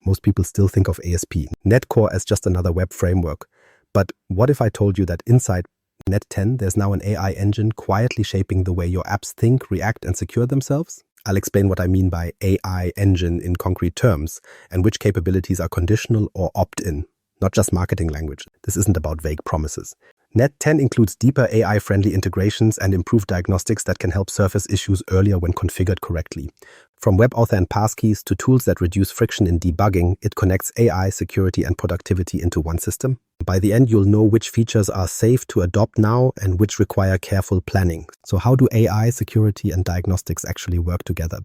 Most people still think of ASP, Netcore, as just another web framework. But what if I told you that inside Net 10, there's now an AI engine quietly shaping the way your apps think, react, and secure themselves? I'll explain what I mean by AI engine in concrete terms, and which capabilities are conditional or opt-in, not just marketing language. This isn't about vague promises. Net 10 includes deeper AI-friendly integrations and improved diagnostics that can help surface issues earlier when configured correctly. From WebAuthn and Passkeys to tools that reduce friction in debugging, it connects AI, security, and productivity into one system. By the end, you'll know which features are safe to adopt now and which require careful planning. So how do AI, security, and diagnostics actually work together?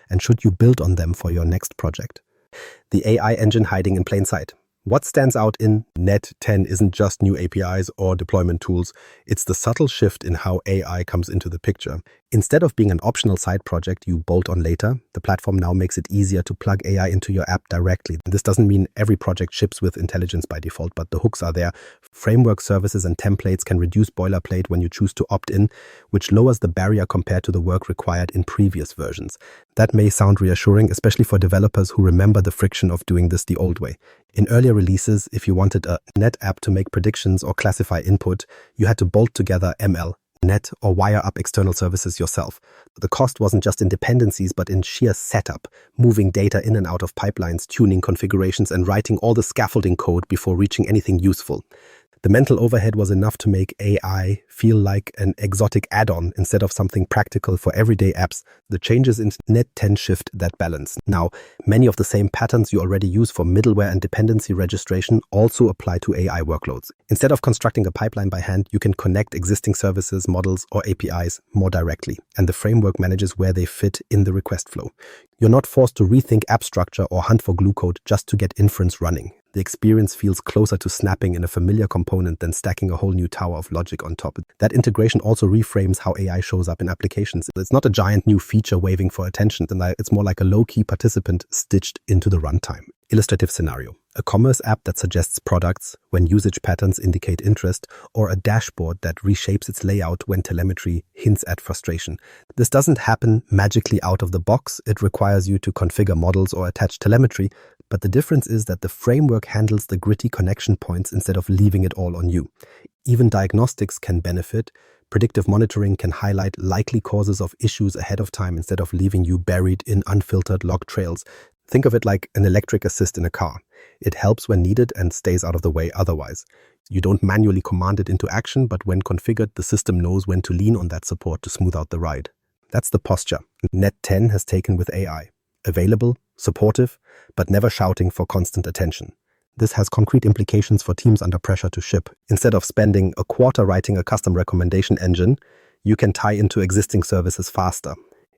And should you build on them for your next project? The AI engine hiding in plain sight. What stands out in Net 10 isn't just new APIs or deployment tools, it's the subtle shift in how AI comes into the picture. Instead of being an optional side project you bolt on later, the platform now makes it easier to plug AI into your app directly. This doesn't mean every project ships with intelligence by default, but the hooks are there. Framework services and templates can reduce boilerplate when you choose to opt in, which lowers the barrier compared to the work required in previous versions. That may sound reassuring, especially for developers who remember the friction of doing this the old way. In earlier releases, if you wanted a net app to make predictions or classify input, you had to bolt together ML, net, or wire up external services yourself. The cost wasn't just in dependencies, but in sheer setup, moving data in and out of pipelines, tuning configurations, and writing all the scaffolding code before reaching anything useful. The mental overhead was enough to make AI feel like an exotic add-on instead of something practical for everyday apps. The changes in Net 10 shift that balance. Now, many of the same patterns you already use for middleware and dependency registration also apply to AI workloads. Instead of constructing a pipeline by hand, you can connect existing services, models, or APIs more directly, and the framework manages where they fit in the request flow. You're not forced to rethink app structure or hunt for glue code just to get inference running. The experience feels closer to snapping in a familiar component than stacking a whole new tower of logic on top. That integration also reframes how AI shows up in applications. It's not a giant new feature waving for attention, it's more like a low-key participant stitched into the runtime. Illustrative scenario: a commerce app that suggests products when usage patterns indicate interest, or a dashboard that reshapes its layout when telemetry hints at frustration. This doesn't happen magically out of the box. It requires you to configure models or attach telemetry, but the difference is that the framework handles the gritty connection points instead of leaving it all on you. Even diagnostics can benefit. Predictive monitoring can highlight likely causes of issues ahead of time instead of leaving you buried in unfiltered log trails. Think of it like an electric assist in a car. It helps when needed and stays out of the way otherwise. You don't manually command it into action, but when configured, the system knows when to lean on that support to smooth out the ride. That's the posture Net 10 has taken with AI. Available, supportive, but never shouting for constant attention. This has concrete implications for teams under pressure to ship. Instead of spending a quarter writing a custom recommendation engine, you can tie into existing services faster.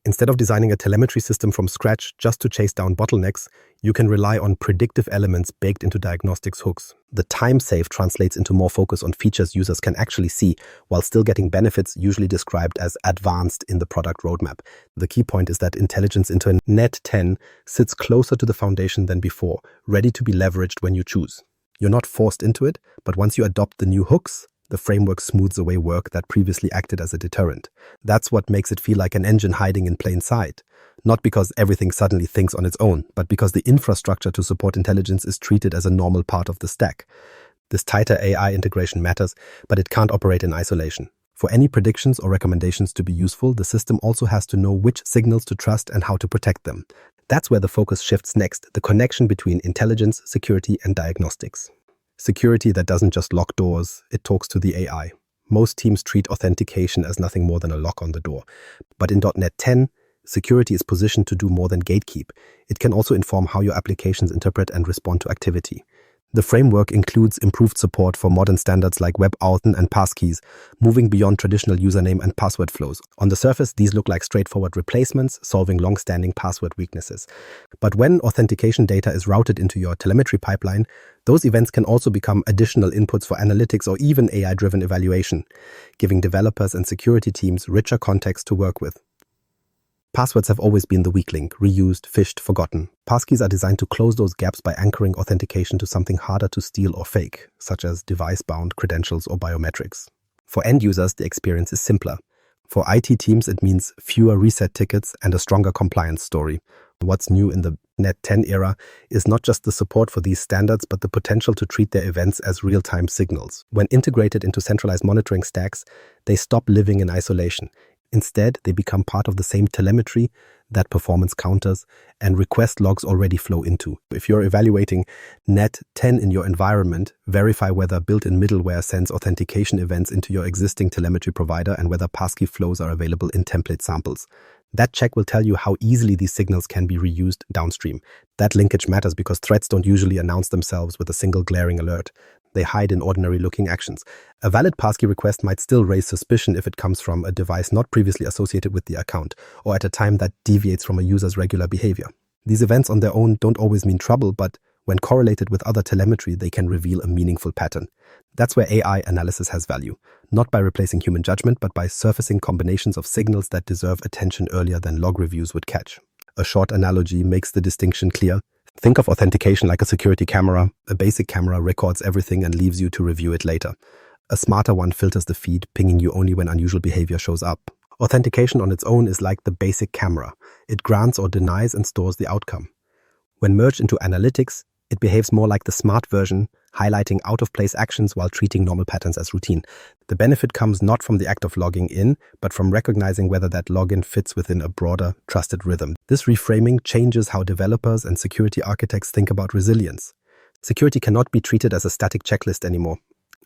Instead of designing a telemetry system from scratch just to chase down bottlenecks, you can rely on predictive elements baked into diagnostics hooks. The time save translates into more focus on features users can actually see, while still getting benefits usually described as advanced in the product roadmap. The key point is that intelligence into Net 10 sits closer to the foundation than before, ready to be leveraged when you choose. You're not forced into it, but once you adopt the new hooks, the framework smooths away work that previously acted as a deterrent. That's what makes it feel like an engine hiding in plain sight. Not because everything suddenly thinks on its own, but because the infrastructure to support intelligence is treated as a normal part of the stack. This tighter AI integration matters, but it can't operate in isolation. For any predictions or recommendations to be useful, the system also has to know which signals to trust and how to protect them. That's where the focus shifts next, the connection between intelligence, security, and diagnostics. Security that doesn't just lock doors, it talks to the AI. Most teams treat authentication as nothing more than a lock on the door. But in .NET 10, security is positioned to do more than gatekeep. It can also inform how your applications interpret and respond to activity. The framework includes improved support for modern standards like WebAuthn and Passkeys, moving beyond traditional username and password flows. On the surface, these look like straightforward replacements, solving long-standing password weaknesses. But when authentication data is routed into your telemetry pipeline, those events can also become additional inputs for analytics or even AI-driven evaluation, giving developers and security teams richer context to work with. Passwords have always been the weak link, reused, phished, forgotten. Passkeys are designed to close those gaps by anchoring authentication to something harder to steal or fake, such as device-bound credentials or biometrics. For end users, the experience is simpler. For IT teams, it means fewer reset tickets and a stronger compliance story. What's new in the .NET 10 era is not just the support for these standards, but the potential to treat their events as real-time signals. When integrated into centralized monitoring stacks, they stop living in isolation. Instead, they become part of the same telemetry that performance counters and request logs already flow into. If you're evaluating .NET 10 in your environment, verify whether built-in middleware sends authentication events into your existing telemetry provider and whether passkey flows are available in template samples. That check will tell you how easily these signals can be reused downstream. That linkage matters because threats don't usually announce themselves with a single glaring alert. They hide in ordinary-looking actions. A valid passkey request might still raise suspicion if it comes from a device not previously associated with the account, or at a time that deviates from a user's regular behavior. These events on their own don't always mean trouble, but when correlated with other telemetry, they can reveal a meaningful pattern. That's where AI analysis has value, not by replacing human judgment, but by surfacing combinations of signals that deserve attention earlier than log reviews would catch. A short analogy makes the distinction clear. Think of authentication like a security camera. A basic camera records everything and leaves you to review it later. A smarter one filters the feed, pinging you only when unusual behavior shows up. Authentication on its own is like the basic camera. It grants or denies and stores the outcome. When merged into analytics, it behaves more like the smart version, highlighting out-of-place actions while treating normal patterns as routine. The benefit comes not from the act of logging in, but from recognizing whether that login fits within a broader, trusted rhythm. This reframing changes how developers and security architects think about resilience. Security cannot be treated as a static checklist anymore.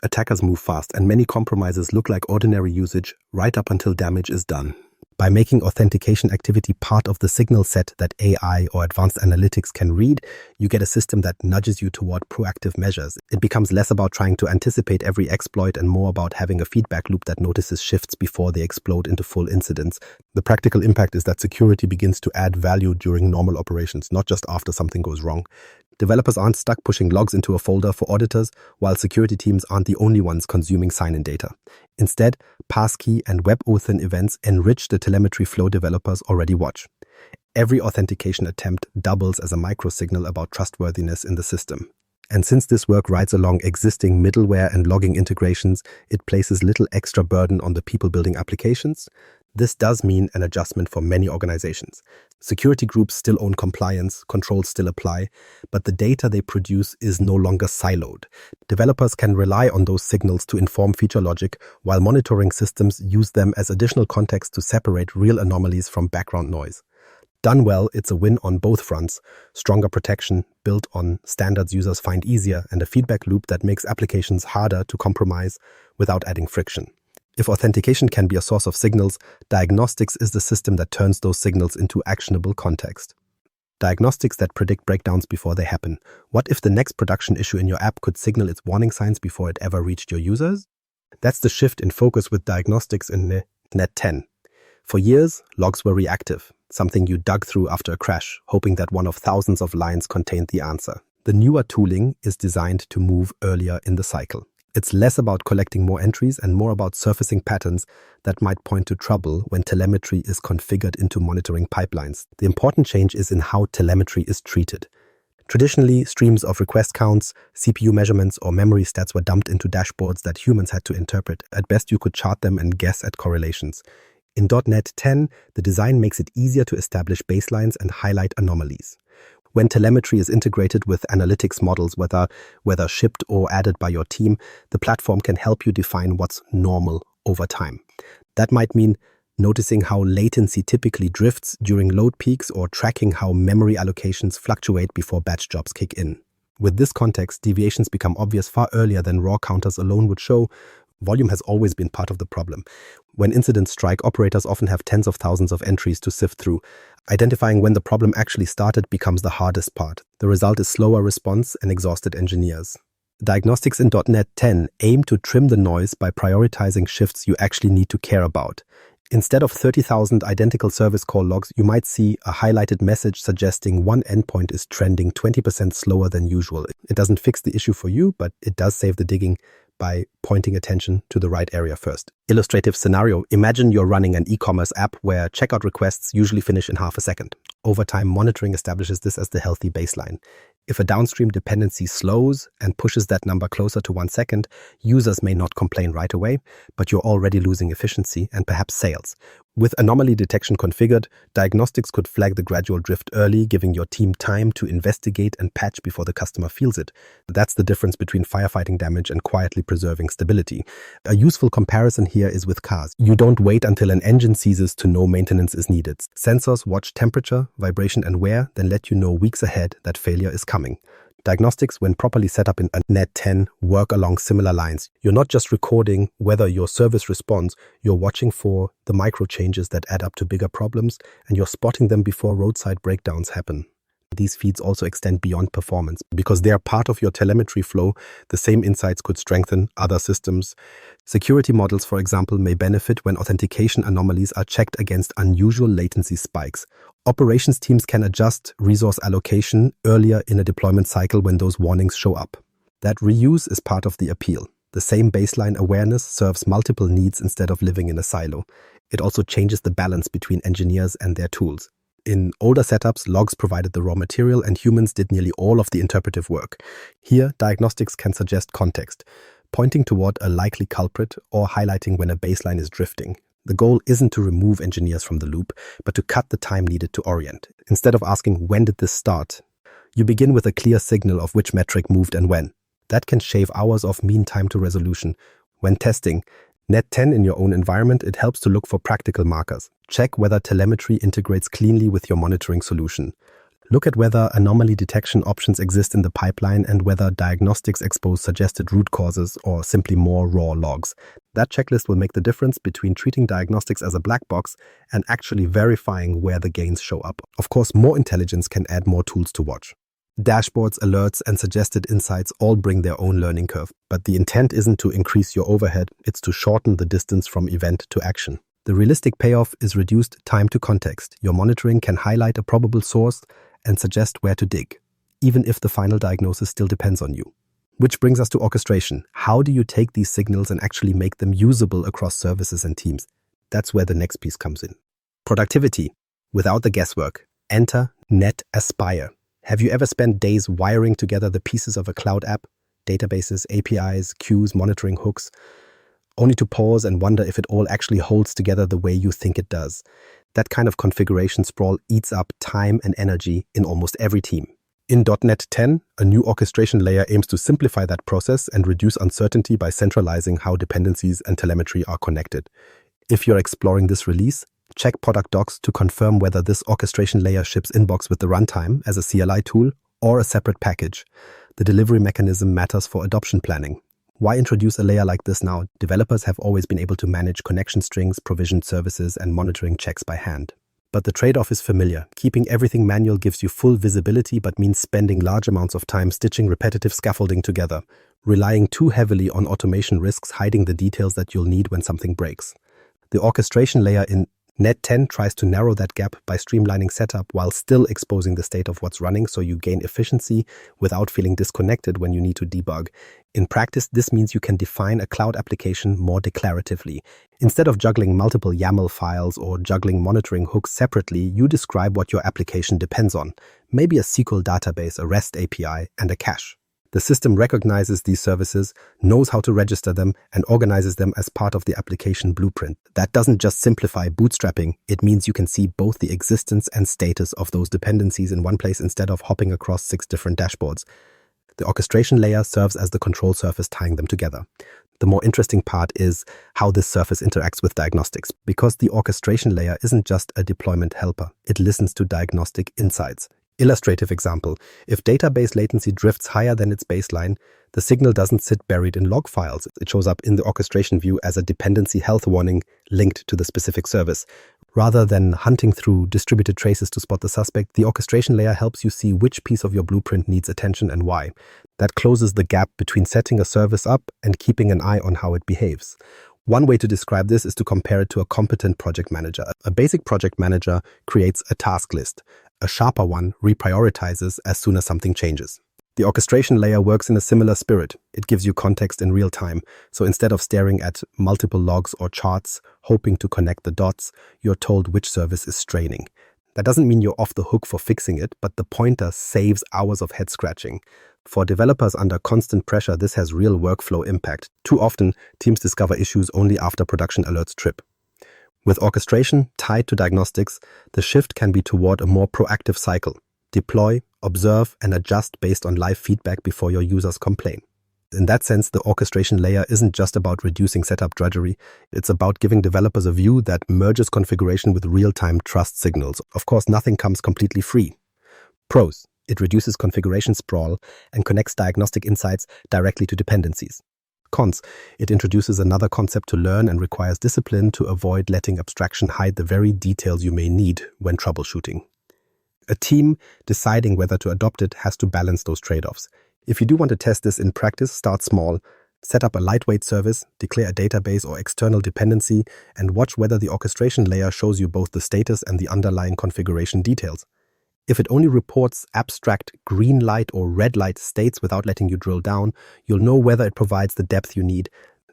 Attackers move fast, and many compromises look like ordinary usage right up until damage is done. By making authentication activity part of the signal set that AI or advanced analytics can read, you get a system that nudges you toward proactive measures. It becomes less about trying to anticipate every exploit and more about having a feedback loop that notices shifts before they explode into full incidents. The practical impact is that security begins to add value during normal operations, not just after something goes wrong. Developers aren't stuck pushing logs into a folder for auditors, while security teams aren't the only ones consuming sign-in data. Instead, passkey and WebAuthn events enrich the telemetry flow developers already watch. Every authentication attempt doubles as a microsignal about trustworthiness in the system. And since this work rides along existing middleware and logging integrations, it places little extra burden on the people building applications. This does mean an adjustment for many organizations. Security groups still own compliance, controls still apply, but the data they produce is no longer siloed. Developers can rely on those signals to inform feature logic, while monitoring systems use them as additional context to separate real anomalies from background noise. Done well, it's a win on both fronts: stronger protection, built on standards users find easier, and a feedback loop that makes applications harder to compromise without adding friction. If authentication can be a source of signals, diagnostics is the system that turns those signals into actionable context. Diagnostics that predict breakdowns before they happen. What if the next production issue in your app could signal its warning signs before it ever reached your users? That's the shift in focus with diagnostics in .NET 10. For years, logs were reactive, something you dug through after a crash, hoping that one of thousands of lines contained the answer. The newer tooling is designed to move earlier in the cycle. It's less about collecting more entries and more about surfacing patterns that might point to trouble when telemetry is configured into monitoring pipelines. The important change is in how telemetry is treated. Traditionally, streams of request counts, CPU measurements, or memory stats were dumped into dashboards that humans had to interpret. At best, you could chart them and guess at correlations. In .NET 10, the design makes it easier to establish baselines and highlight anomalies. When telemetry is integrated with analytics models, whether shipped or added by your team, the platform can help you define what's normal over time. That might mean noticing how latency typically drifts during load peaks or tracking how memory allocations fluctuate before batch jobs kick in. With this context, deviations become obvious far earlier than raw counters alone would show. Volume has always been part of the problem. When incidents strike, operators often have tens of thousands of entries to sift through. Identifying when the problem actually started becomes the hardest part. The result is slower response and exhausted engineers. Diagnostics in .NET 10 aim to trim the noise by prioritizing shifts you actually need to care about. Instead of 30,000 identical service call logs, you might see a highlighted message suggesting one endpoint is trending 20% slower than usual. It doesn't fix the issue for you, but it does save the digging by pointing attention to the right area first. Illustrative scenario: imagine you're running an e-commerce app where checkout requests usually finish in half a second. Over time, monitoring establishes this as the healthy baseline. If a downstream dependency slows and pushes that number closer to 1 second, users may not complain right away, but you're already losing efficiency and perhaps sales. With anomaly detection configured, Diagnostics could flag the gradual drift early, giving your team time to investigate and patch before the customer feels it. That's the difference between firefighting damage and quietly preserving stability. A useful comparison here is with cars. You don't wait until an engine seizes to know maintenance is needed. Sensors watch temperature, vibration, and wear, then let you know weeks ahead that failure is coming. Diagnostics, when properly set up in a Net 10, work along similar lines. You're not just recording whether your service responds, you're watching for the micro changes that add up to bigger problems, and you're spotting them before roadside breakdowns happen. These feeds also extend beyond performance. Because they are part of your telemetry flow, the same insights could strengthen other systems. Security models, for example, may benefit when authentication anomalies are checked against unusual latency spikes. Operations teams can adjust resource allocation earlier in a deployment cycle when those warnings show up. That reuse is part of the appeal. The same baseline awareness serves multiple needs instead of living in a silo. It also changes the balance between engineers and their tools. In older setups, logs provided the raw material and humans did nearly all of the interpretive work. Here, Diagnostics can suggest context, pointing toward a likely culprit or highlighting when a baseline is drifting. The goal isn't to remove engineers from the loop, but to cut the time needed to orient. Instead of asking, when did this start? You begin with a clear signal of which metric moved and when. That can shave hours off mean time to resolution. When testing Net 10 in your own environment, it helps to look for practical markers. Check whether telemetry integrates cleanly with your monitoring solution. Look at whether anomaly detection options exist in the pipeline and whether Diagnostics expose suggested root causes or simply more raw logs. That checklist will make the difference between treating Diagnostics as a black box and actually verifying where the gains show up. Of course, more intelligence can add more tools to watch. Dashboards, alerts, and suggested insights all bring their own learning curve, but the intent isn't to increase your overhead, it's to shorten the distance from event to action. The realistic payoff is reduced time to context. Your monitoring can highlight a probable source and suggest where to dig, even if the final diagnosis still depends on you. Which brings us to orchestration. How do you take these signals and actually make them usable across services and teams? That's where the next piece comes in. Productivity, without the guesswork. Enter Net Aspire. Have you ever spent days wiring together the pieces of a cloud app, databases, APIs, queues, monitoring hooks, only to pause and wonder if it all actually holds together the way you think it does? That kind of configuration sprawl eats up time and energy in almost every team. In .NET 10, a new orchestration layer aims to simplify that process and reduce uncertainty by centralizing how dependencies and telemetry are connected. If you're exploring this release, check product docs to confirm whether this orchestration layer ships inbox with the runtime as a CLI tool or a separate package. The delivery mechanism matters for adoption planning. Why introduce a layer like this now? Developers have always been able to manage connection strings, provisioned services, and monitoring checks by hand. But the trade-off is familiar. Keeping everything manual gives you full visibility but means spending large amounts of time stitching repetitive scaffolding together. Relying too heavily on automation risks hiding the details that you'll need when something breaks. The orchestration layer in Net 10 tries to narrow that gap by streamlining setup while still exposing the state of what's running so you gain efficiency without feeling disconnected when you need to debug. In practice, this means you can define a cloud application more declaratively. Instead of juggling multiple YAML files or juggling monitoring hooks separately, you describe what your application depends on. Maybe a SQL database, a REST API, and a cache. The system recognizes these services, knows how to register them, and organizes them as part of the application blueprint. That doesn't just simplify bootstrapping, it means you can see both the existence and status of those dependencies in one place instead of hopping across 6 different dashboards. The orchestration layer serves as the control surface tying them together. The more interesting part is how this surface interacts with Diagnostics, because the orchestration layer isn't just a deployment helper, it listens to diagnostic insights. Illustrative example, if database latency drifts higher than its baseline, the signal doesn't sit buried in log files. It shows up in the orchestration view as a dependency health warning linked to the specific service. Rather than hunting through distributed traces to spot the suspect, the orchestration layer helps you see which piece of your blueprint needs attention and why. That closes the gap between setting a service up and keeping an eye on how it behaves. One way to describe this is to compare it to a competent project manager. A basic project manager creates a task list. A sharper one reprioritizes as soon as something changes. The orchestration layer works in a similar spirit. It gives you context in real time. So instead of staring at multiple logs or charts, hoping to connect the dots, you're told which service is straining. That doesn't mean you're off the hook for fixing it, but the pointer saves hours of head scratching. For developers under constant pressure, this has real workflow impact. Too often, teams discover issues only after production alerts trip. With orchestration tied to diagnostics, the shift can be toward a more proactive cycle. Deploy, observe, and adjust based on live feedback before your users complain. In that sense, the orchestration layer isn't just about reducing setup drudgery, it's about giving developers a view that merges configuration with real-time trust signals. Of course, nothing comes completely free. Pros: it reduces configuration sprawl and connects diagnostic insights directly to dependencies. Cons: it introduces another concept to learn and requires discipline to avoid letting abstraction hide the very details you may need when troubleshooting. A team deciding whether to adopt it has to balance those trade-offs. If you do want to test this in practice, start small. Set up a lightweight service, declare a database or external dependency, and watch whether the orchestration layer shows you both the status and the underlying configuration details. If it only reports abstract green light or red light states without letting you drill down, you'll know whether it provides the depth you need.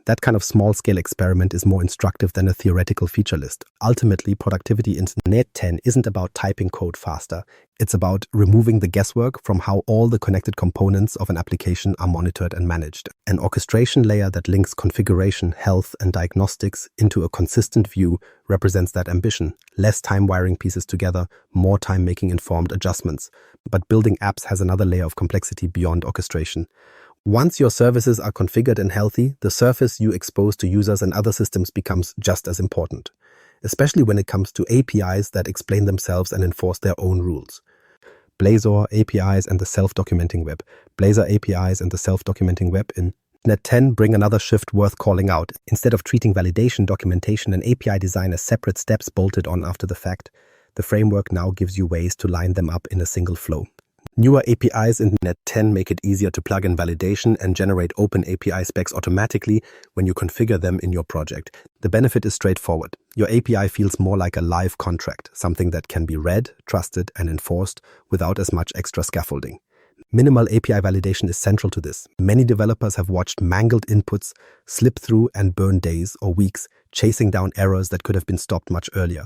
That kind of small-scale experiment is more instructive than a theoretical feature list. Ultimately, productivity in .NET 10 isn't about typing code faster. It's about removing the guesswork from how all the connected components of an application are monitored and managed. An orchestration layer that links configuration, health, and diagnostics into a consistent view represents that ambition. Less time wiring pieces together, more time making informed adjustments. But building apps has another layer of complexity beyond orchestration. Once your services are configured and healthy, the surface you expose to users and other systems becomes just as important, especially when it comes to APIs that explain themselves and enforce their own rules. Blazor APIs and the self-documenting web. Blazor APIs and the self-documenting web in .NET 10 bring another shift worth calling out. Instead of treating validation, documentation, and API design as separate steps bolted on after the fact, the framework now gives you ways to line them up in a single flow. Newer APIs in .NET 10 make it easier to plug in validation and generate open API specs automatically when you configure them in your project. The benefit is straightforward. Your API feels more like a live contract, something that can be read, trusted, and enforced without as much extra scaffolding. Minimal API validation is central to this. Many developers have watched mangled inputs slip through and burn days or weeks, chasing down errors that could have been stopped much earlier.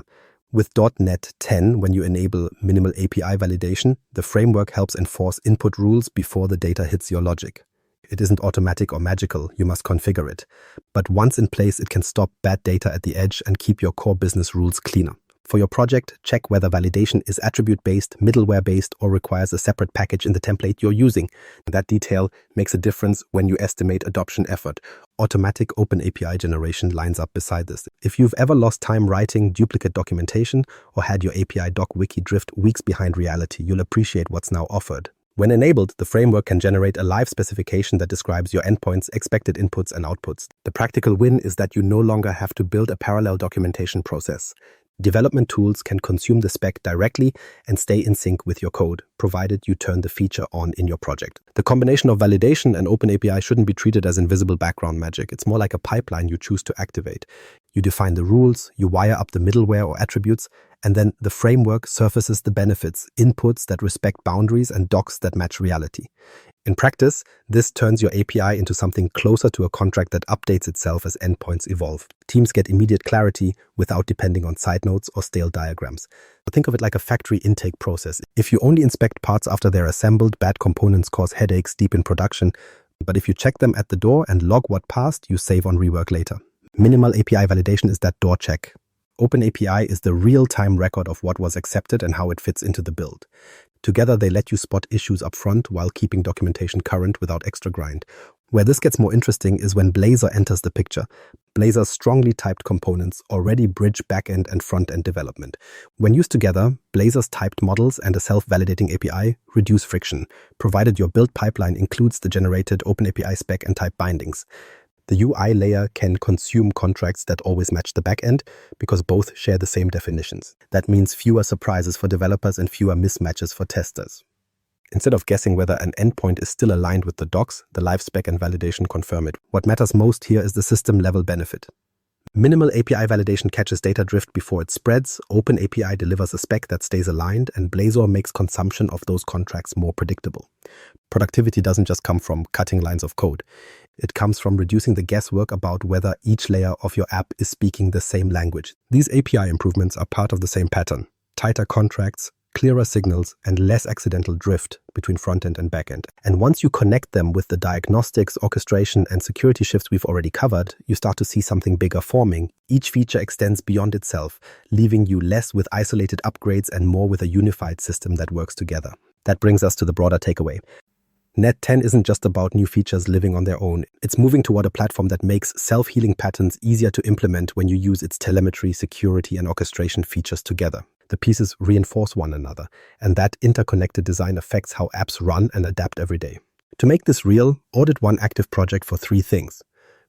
With .NET 10, when you enable minimal API validation, the framework helps enforce input rules before the data hits your logic. It isn't automatic or magical, you must configure it. But once in place, it can stop bad data at the edge and keep your core business rules cleaner. For your project, check whether validation is attribute-based, middleware-based, or requires a separate package in the template you're using. That detail makes a difference when you estimate adoption effort. Automatic open API generation lines up beside this. If you've ever lost time writing duplicate documentation or had your API doc wiki drift weeks behind reality, you'll appreciate what's now offered. When enabled, the framework can generate a live specification that describes your endpoints, expected inputs, and outputs. The practical win is that you no longer have to build a parallel documentation process. Development tools can consume the spec directly and stay in sync with your code, provided you turn the feature on in your project. The combination of validation and OpenAPI shouldn't be treated as invisible background magic. It's more like a pipeline you choose to activate. You define the rules, you wire up the middleware or attributes, and then the framework surfaces the benefits, inputs that respect boundaries and docs that match reality. In practice, this turns your API into something closer to a contract that updates itself as endpoints evolve. Teams get immediate clarity without depending on side notes or stale diagrams. Think of it like a factory intake process. If you only inspect parts after they're assembled, bad components cause headaches deep in production. But if you check them at the door and log what passed, you save on rework later. Minimal API validation is that door check. OpenAPI is the real-time record of what was accepted and how it fits into the build. Together, they let you spot issues up front while keeping documentation current without extra grind. Where this gets more interesting is when Blazor enters the picture. Blazor's strongly typed components already bridge back-end and front-end development. When used together, Blazor's typed models and a self-validating API reduce friction, provided your build pipeline includes the generated OpenAPI spec and type bindings. The UI layer can consume contracts that always match the backend because both share the same definitions. That means fewer surprises for developers and fewer mismatches for testers. Instead of guessing whether an endpoint is still aligned with the docs, the live spec and validation confirm it. What matters most here is the system-level benefit. Minimal API validation catches data drift before it spreads, OpenAPI delivers a spec that stays aligned, and Blazor makes consumption of those contracts more predictable. Productivity doesn't just come from cutting lines of code. It comes from reducing the guesswork about whether each layer of your app is speaking the same language. These API improvements are part of the same pattern: tighter contracts, clearer signals, and less accidental drift between front-end and back-end. And once you connect them with the diagnostics, orchestration, and security shifts we've already covered, you start to see something bigger forming. Each feature extends beyond itself, leaving you less with isolated upgrades and more with a unified system that works together. That brings us to the broader takeaway. Net 10 isn't just about new features living on their own. It's moving toward a platform that makes self-healing patterns easier to implement when you use its telemetry, security, and orchestration features together. The pieces reinforce one another, and that interconnected design affects how apps run and adapt every day. To make this real, audit one active project for 3 things.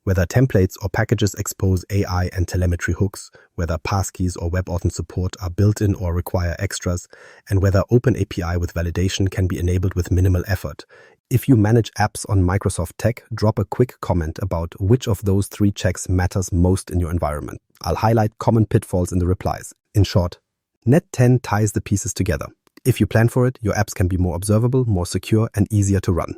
Whether templates or packages expose AI and telemetry hooks, whether passkeys or WebAuthn support are built-in or require extras, and whether OpenAPI with validation can be enabled with minimal effort. If you manage apps on Microsoft Tech, drop a quick comment about which of those 3 checks matters most in your environment. I'll highlight common pitfalls in the replies. In short, Net 10 ties the pieces together. If you plan for it, your apps can be more observable, more secure, and easier to run.